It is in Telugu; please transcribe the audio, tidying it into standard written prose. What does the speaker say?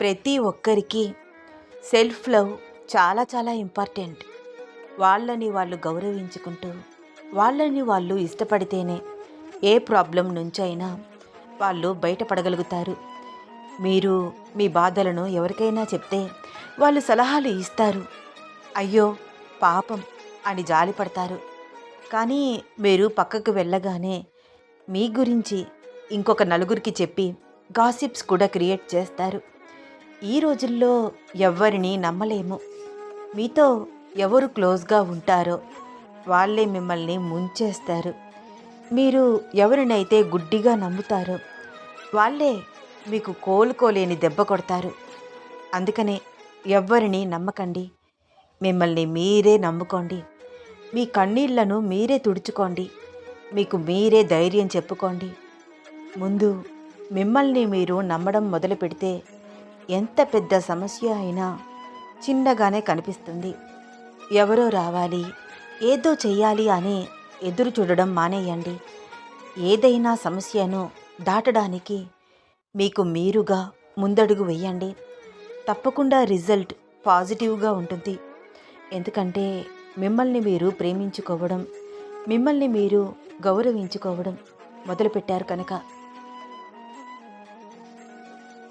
ప్రతి ఒక్కరికి సెల్ఫ్ లవ్ చాలా చాలా ఇంపార్టెంట్. వాళ్ళని వాళ్ళు గౌరవించుకుంటూ వాళ్ళని వాళ్ళు ఇష్టపడితేనే ఏ ప్రాబ్లం నుంచైనా వాళ్ళు బయటపడగలుగుతారు. మీరు మీ బాధలను ఎవరికైనా చెప్తే వాళ్ళు సలహాలు ఇస్తారు. అయ్యో పాపం అని జాలిపడతారు. కానీ మీరు పక్కకు వెళ్ళగానే మీ గురించి ఇంకొక నలుగురికి చెప్పి గాసిప్స్ కూడా క్రియేట్ చేస్తారు. ఈ రోజుల్లో ఎవ్వరిని నమ్మలేము. మీతో ఎవరు క్లోజ్గా ఉంటారో వాళ్ళే మిమ్మల్ని ముంచేస్తారు. మీరు ఎవరినైతే గుడ్డిగా నమ్ముతారో వాళ్ళే మీకు కోలుకోలేని దెబ్బ కొడతారు. అందుకనే ఎవ్వరిని నమ్మకండి. మిమ్మల్ని మీరే నమ్ముకోండి. మీ కన్నీళ్లను మీరే తుడుచుకోండి. మీకు మీరే ధైర్యం చెప్పుకోండి. ముందు మిమ్మల్ని మీరు నమ్మడం మొదలు పెడితే ఎంత పెద్ద సమస్య అయినా చిన్నగానే కనిపిస్తుంది. ఎవరో రావాలి, ఏదో చెయ్యాలి అని ఎదురు చూడడం మానేయండి. ఏదైనా సమస్యను దాటడానికి మీకు మీరుగా ముందడుగు వేయండి. తప్పకుండా రిజల్ట్ పాజిటివ్గా ఉంటుంది. ఎందుకంటే మిమ్మల్ని మీరు ప్రేమించుకోవడం, మిమ్మల్ని మీరు గౌరవించుకోవడం మొదలుపెట్టారు కనుక.